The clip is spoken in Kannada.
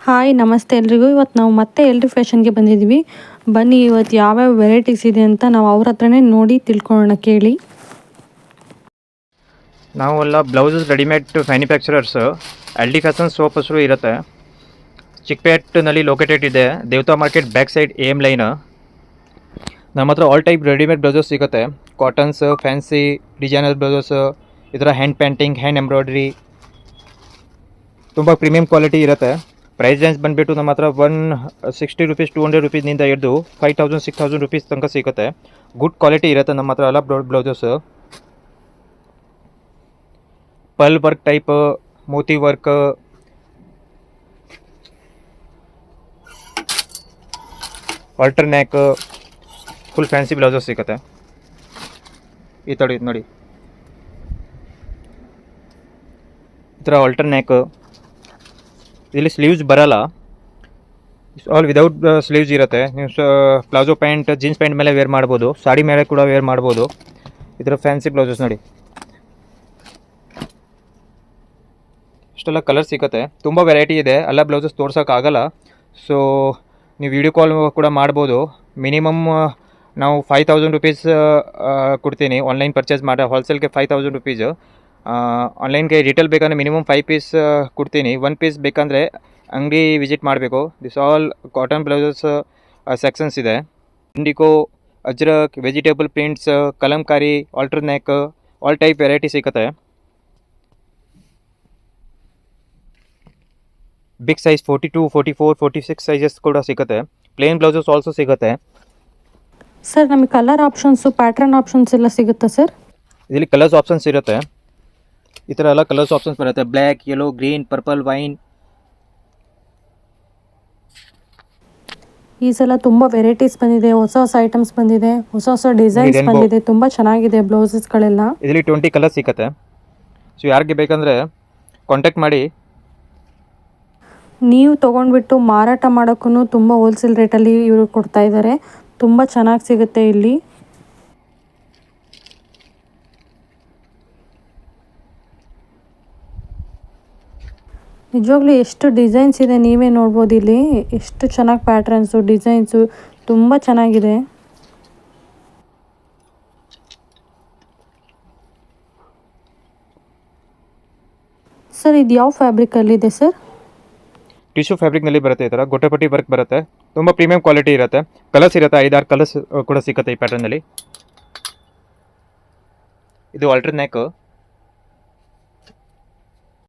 ಹಾಯ್ ನಮಸ್ತೆ ಎಲ್ರಿಗೂ. ಇವತ್ತು ನಾವು ಮತ್ತೆ ಎಲ್ರಿ ಫ್ಯಾಷನ್ಗೆ ಬಂದಿದ್ದೀವಿ. ಬನ್ನಿ ಇವತ್ತು ಯಾವ್ಯಾವ ವೆರೈಟೀಸ್ ಇದೆ ಅಂತ ನಾವು ಅವ್ರ ಹತ್ರನೇ ನೋಡಿ ತಿಳ್ಕೊಳ್ಳೋಣ, ಕೇಳಿ. ನಾವೆಲ್ಲ blouses readymade manufacturers. L D fashion soap ಹೆಸರು ಇರುತ್ತೆ. ಚಿಕ್ಕಪೇಟ್ನಲ್ಲಿ ಲೊಕೇಟೆಡ್ ಇದೆ. ದೇವತಾ market back side AM line. ನಮ್ಮ ಹತ್ರ ಆಲ್ ಟೈಪ್ ರೆಡಿಮೇಡ್ ಬ್ಲೌಸಸ್ ಸಿಗುತ್ತೆ. ಕಾಟನ್ಸ್, ಫ್ಯಾನ್ಸಿ, ಡಿಸೈನರ್ ಬ್ಲೌಸಸ್, ಈ ಥರ ಹ್ಯಾಂಡ್ ಪೇಂಟಿಂಗ್, ಹ್ಯಾಂಡ್ ಎಂಬ್ರಾಯ್ಡ್ರಿ, ತುಂಬ ಪ್ರೀಮಿಯಂ ಕ್ವಾಲಿಟಿ ಇರುತ್ತೆ. ಪ್ರೈಸ್ ರೇಂಜ್ ಬಂದುಬಿಟ್ಟು ನಮ್ಮ ಹತ್ರ 160 ರೂಪೀಸ್, 200 ರೂಪೀಸ್ನಿಂದ ಹಿಡಿದು 5000, 6000 ರೂಪೀಸ್ ತನಕ ಸಿಗುತ್ತೆ. ಗುಡ್ ಕ್ವಾಲಿಟಿ ಇರುತ್ತೆ ನಮ್ಮ ಹತ್ರ ಎಲ್ಲ ಬ್ಲೌಸಸ್. ಪರ್ಲ್ ವರ್ಕ್ ಟೈಪ್, ಮೋತಿ work, halter neck, full fancy blouses ಸಿಗುತ್ತೆ. ಈ ಥರ ನೋಡಿ, ಈ ಥರ ಆಲ್ಟರ್ ನೆಕ್. ಇಲ್ಲಿ ಸ್ಲೀವ್ಸ್ ಬರಲ್ಲ, ಆಲ್ ವಿದೌಟ್ ಸ್ಲೀವ್ಸ್ ಇರುತ್ತೆ. ನೀವು ಪ್ಲಾಜೋ ಪ್ಯಾಂಟ್, ಜೀನ್ಸ್ ಪ್ಯಾಂಟ್ ಮೇಲೆ ವೇರ್ ಮಾಡ್ಬೋದು, ಸಾಡಿ ಮೇಲೆ ಕೂಡ ವೇರ್ ಮಾಡ್ಬೋದು. ಈ ಥರ ಫ್ಯಾನ್ಸಿ ಬ್ಲೌಸಸ್ ನೋಡಿ, ಇಷ್ಟೆಲ್ಲ ಕಲರ್ ಸಿಗುತ್ತೆ. ತುಂಬ ವೆರೈಟಿ ಇದೆ. ಎಲ್ಲ ಬ್ಲೌಸಸ್ ತೋರ್ಸೋಕ್ಕಾಗಲ್ಲ, ಸೊ ನೀವು ವಿಡಿಯೋ ಕಾಲ್ ಕೂಡ ಮಾಡ್ಬೋದು. ಮಿನಿಮಮ್ ನಾವು 5000 ರೂಪೀಸ್ ಕೊಡ್ತೀನಿ ಆನ್ಲೈನ್ ಪರ್ಚೇಸ್ ಮಾಡಿ. ಹೋಲ್ಸೇಲ್ಗೆ 5000 ರೂಪೀಸ್. ಆನ್ಲೈನ್ಗೆ ರಿಟೇಲ್ ಬೇಕಂದರೆ ಮಿನಿಮಮ್ 5 ಪೀಸ್ ಕೊಡ್ತೀನಿ. 1 ಪೀಸ್ ಬೇಕಂದರೆ ಅಂಗಡಿ ವಿಸಿಟ್ ಮಾಡಬೇಕು. This all cotton blouses sections ಇದೆ. Indigo, ajrak, vegetable prints, kalamkari, halter neck, all type variety ಸಿಗುತ್ತೆ. ಬಿಗ್ ಸೈಜ್ 42, 44, 46 ಸೈಜಸ್ ಕೂಡ ಸಿಗುತ್ತೆ. ಪ್ಲೇನ್ ಬ್ಲೌಸಸ್ ಆಲ್ಸೋ ಸಿಗುತ್ತೆ. ಸರ್, ನಮಗೆ ಕಲರ್ ಆಪ್ಷನ್ಸು, ಪ್ಯಾಟ್ರನ್ ಆಪ್ಷನ್ಸ್ ಎಲ್ಲ ಸಿಗುತ್ತಾ ಸರ್? ಇದರಲ್ಲಿ ಕಲರ್ಸ್ ಆಪ್ಷನ್ಸ್ ಇರುತ್ತೆ. ಈ ಥರ ಎಲ್ಲ ಕಲರ್ಸ್ ಆಪ್ಷನ್ಸ್ ಬರುತ್ತೆ. Black, yellow, green, purple, wine. ಈ ಸಲ ತುಂಬ ವೆರೈಟೀಸ್ ಬಂದಿದೆ, ಹೊಸ ಹೊಸ ಐಟಮ್ಸ್ ಬಂದಿದೆ, ಹೊಸ ಹೊಸ ಡಿಸೈನ್ಸ್ ಬಂದಿದೆ. ತುಂಬ ಚೆನ್ನಾಗಿದೆ ಬ್ಲೌಸಸ್ಗಳೆಲ್ಲ. ಇದರಲ್ಲಿ 20 ಕಲರ್ಸ್ ಸಿಗುತ್ತೆ. ಸೊ ಯಾರಿಗೆ ಬೇಕಂದರೆ ಕಾಂಟ್ಯಾಕ್ಟ್ ಮಾಡಿ. ನೀವು ತೊಗೊಂಡ್ಬಿಟ್ಟು ಮಾರಾಟ ಮಾಡೋಕ್ಕೂ ತುಂಬ ಹೋಲ್ಸೇಲ್ ರೇಟಲ್ಲಿ ಇವರು ಕೊಡ್ತಾ ಇದ್ದಾರೆ. ತುಂಬ ಚೆನ್ನಾಗಿ ಸಿಗುತ್ತೆ ಇಲ್ಲಿ. ನಿಜವಾಗ್ಲೂ ಎಷ್ಟು ಡಿಸೈನ್ಸ್ ಇದೆ, ನೀವೇ ನೋಡ್ಬೋದು ಇಲ್ಲಿ. ಎಷ್ಟು ಚೆನ್ನಾಗಿ ಪ್ಯಾಟ್ರನ್ಸು, ಡಿಸೈನ್ಸು ತುಂಬ ಚೆನ್ನಾಗಿದೆ. ಸರ್, ಇದು ಯಾವ ಫ್ಯಾಬ್ರಿಕಲ್ಲಿದೆ ಸರ್? ಟಿಶ್ಯೂ ಫ್ಯಾಬ್ರಿಕ್ನಲ್ಲಿ ಬರುತ್ತೆ. ಈ ಥರ ಗೊಟ್ಟೆಪಟ್ಟಿ ವರ್ಕ್ ಬರುತ್ತೆ. ತುಂಬ ಪ್ರೀಮಿಯಂ ಕ್ವಾಲಿಟಿ ಇರುತ್ತೆ. ಕಲರ್ಸ್ ಇರುತ್ತೆ, 5-6 ಕಲರ್ಸ್ ಕೂಡ ಸಿಗುತ್ತೆ ಈ ಪ್ಯಾಟರ್ನಲ್ಲಿ. ಇದು ಆಲ್ಟರ್ ನೆಕ್.